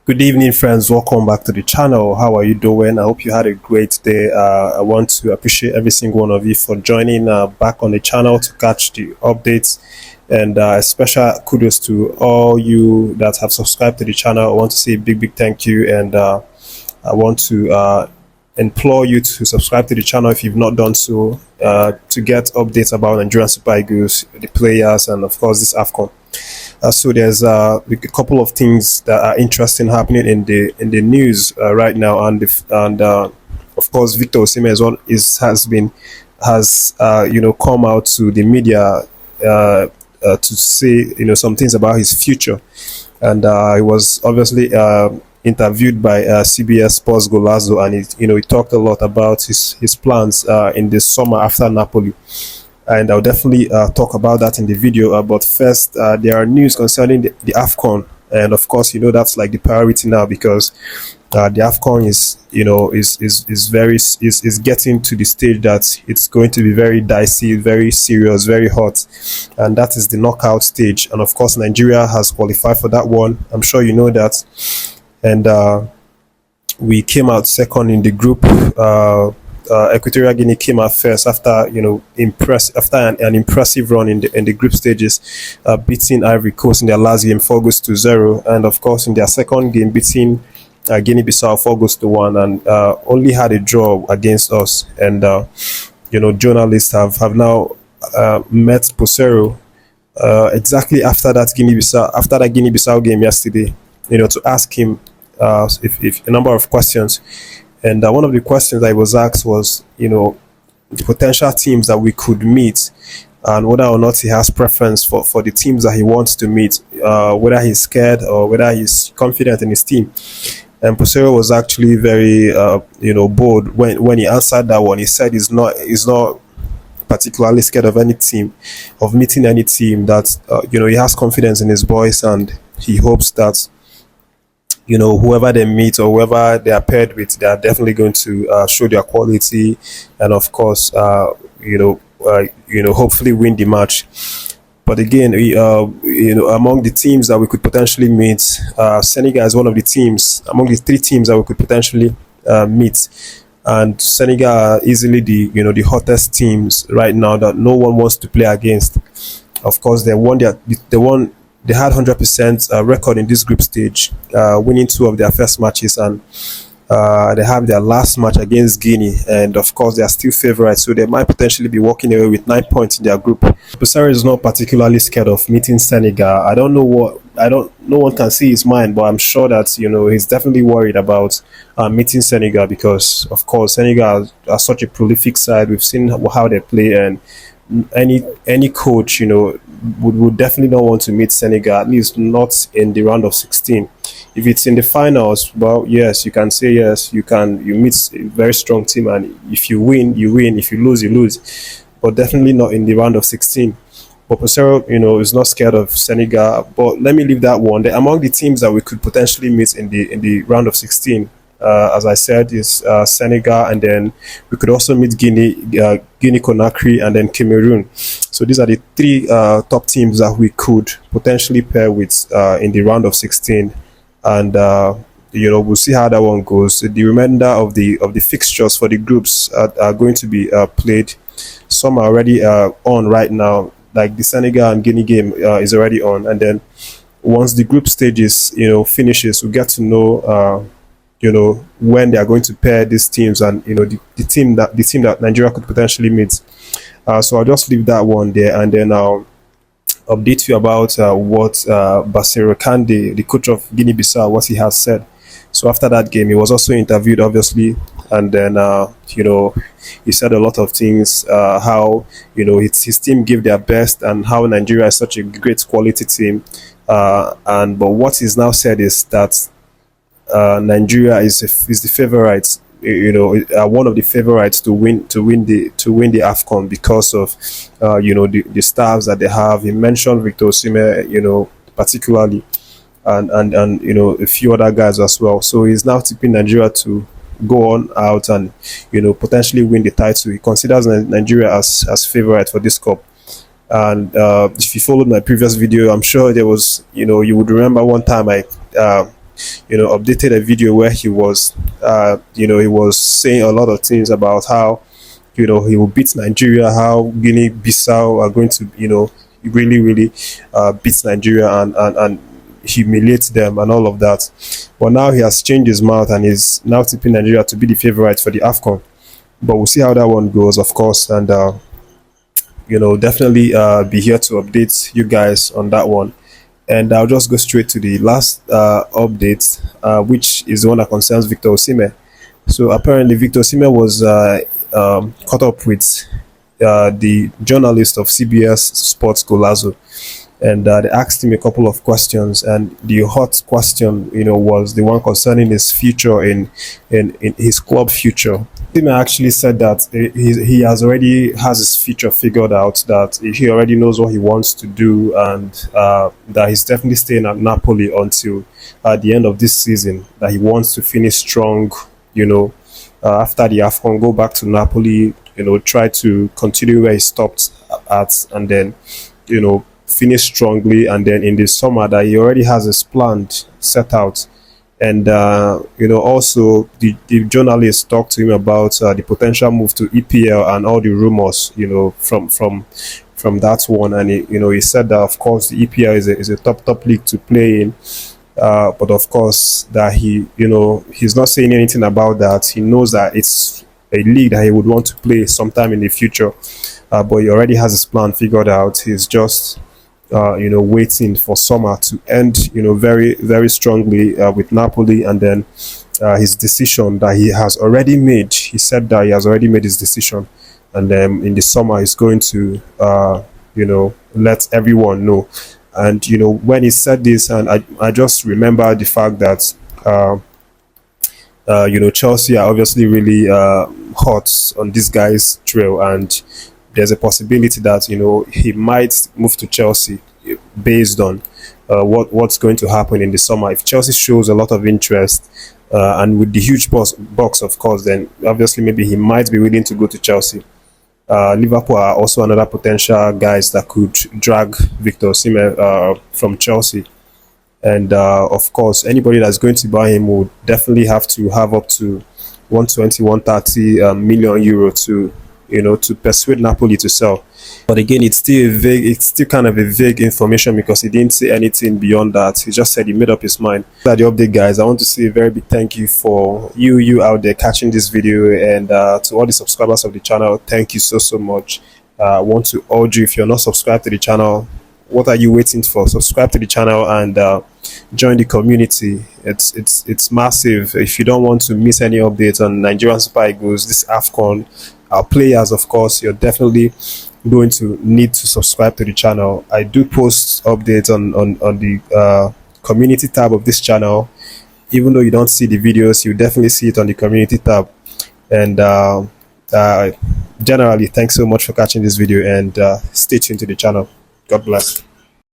Good evening, friends. Welcome back to the channel. How are you doing? I hope you had a great day. I want to appreciate every single one of you for joining back on the channel to catch the updates. And special kudos to all you that have subscribed to the channel. I want to say a big thank you. And I want to implore you to subscribe to the channel if you've not done so to get updates about Nigerian Super Eagles, the players, and of course this Afcon. So there's a couple of things that are interesting happening in the news right now, and of course Victor Osimhen has come out to the media to say some things about his future, and he was obviously interviewed by CBS Sports Golazo, and he talked a lot about his plans in the summer after Napoli. And I'll definitely talk about that in the video. But first, there are news concerning the Afcon, and of course, that's like the priority now because the Afcon is getting to the stage that it's going to be very dicey, very serious, very hot, and that is the knockout stage. And of course, Nigeria has qualified for that one. I'm sure you know that, and we came out second in the group. Equatorial Guinea came out first after an impressive run in the group stages, beating Ivory Coast in their last game 4-0, and of course in their second game beating Guinea-Bissau 4-1, and only had a draw against us. And journalists have now met Peseiro exactly after that Guinea-Bissau game yesterday, to ask him if a number of questions. And one of the questions that I was asked was, the potential teams that we could meet, and whether or not he has preference for the teams that he wants to meet, whether he's scared or whether he's confident in his team. And Peseiro was actually very, bold when he answered that one. He said he's not particularly scared of any team, of meeting any team. That he has confidence in his boys, and he hopes that whoever they meet or whoever they are paired with, they are definitely going to show their quality, and of course, hopefully win the match. But again, among the teams that we could potentially meet, Senegal is one of the teams among the three teams that we could potentially meet, and Senegal are easily the hottest teams right now that no one wants to play against. Of course, they had 100% record in this group stage, winning 2 of their first matches, and they have their last match against Guinea, and of course they are still favourites, so they might potentially be walking away with 9 points in their group. Peseiro is not particularly scared of meeting Senegal. No one can see his mind, but I'm sure that he's definitely worried about meeting Senegal, because of course Senegal are such a prolific side. We've seen how they play, and any coach would definitely not want to meet Senegal, at least not in the round of 16. If it's in the finals, well, yes, you can say yes, you meet a very strong team, and if you win, you win. If you lose, you lose. But definitely not in the round of 16. But Peseiro, is not scared of Senegal. But let me leave that one. Among the teams that we could potentially meet in the round of 16, as I said, is Senegal, and then we could also meet Guinea-Conakry, and then Cameroon. So these are the 3 top teams that we could potentially pair with in the round of 16, and we'll see how that one goes. The remainder of the fixtures for the groups are going to be played. Some are already on right now, like the Senegal and Guinea game is already on, and then once the group stages finishes, we get to know when they are going to pair these teams, and the team that Nigeria could potentially meet. So I'll just leave that one there, and then I'll update you about what Peseiro Cande, the coach of Guinea-Bissau, what he has said. So after that game, he was also interviewed, obviously, and then he said a lot of things, how his team gave their best, and how Nigeria is such a great quality team, but what he's now said is that Nigeria is the favorite, one of the favorites to win the Afcon because of the stars that they have. He mentioned Victor Osimhen, particularly, and a few other guys as well. So he's now tipping Nigeria to go on out and potentially win the title. He considers Nigeria as favorite for this cup. And if you followed my previous video, I'm sure there was, you would remember one time I updated a video where he was, he was saying a lot of things about how, he will beat Nigeria, how Guinea-Bissau are going to, really, really beat Nigeria and humiliate them and all of that. But now he has changed his mouth and is now tipping Nigeria to be the favorite for the Afcon. But we'll see how that one goes, of course, and definitely be here to update you guys on that one. And I'll just go straight to the last update, which is the one that concerns Victor Osimhen. So apparently Victor Osimhen was caught up with the journalist of CBS Sports Golazo, and they asked him a couple of questions, and the hot question was the one concerning his future in his club future. Osimhen actually said that he has his future figured out, that he already knows what he wants to do, and that he's definitely staying at Napoli until the end of this season, that he wants to finish strong, after the Afcon, go back to Napoli, try to continue where he stopped at, and then, finish strongly, and then in the summer that he already has his plan set out. And also the journalist talked to him about the potential move to EPL and all the rumors, from that one. And he said that of course the EPL is a top league to play in, but of course that he's not saying anything about that. He knows that it's a league that he would want to play sometime in the future, but he already has his plan figured out. He's just waiting for summer to end, very, very strongly with Napoli, and then his decision that he has already made. He said that he has already made his decision, and then in the summer he's going to, let everyone know. And when he said this, and I just remember the fact that Chelsea are obviously really hot on this guy's trail, and there's a possibility that he might move to Chelsea based on what's going to happen in the summer. If Chelsea shows a lot of interest, and with the huge box, of course, then obviously maybe he might be willing to go to Chelsea. Liverpool are also another potential guys that could drag Victor Osimhen from Chelsea. And of course, anybody that's going to buy him would definitely have to have up to 120, 130 million euro to persuade Napoli to sell. But again, it's still kind of a vague information, because he didn't say anything beyond that. He just said he made up his mind. That's the update, guys. I want to say a very big thank you for you out there catching this video, and to all the subscribers of the channel, thank you so much. I want to urge you, if you're not subscribed to the channel, what are you waiting for? Subscribe to the channel and join the community. It's massive. If you don't want to miss any updates on Nigerian Super Eagles, this Afcon, our players, of course, you're definitely going to need to subscribe to the channel. I do post updates on the community tab of this channel. Even though you don't see the videos, you definitely see it on the community tab. And generally, thanks so much for catching this video, and stay tuned to the channel. God bless.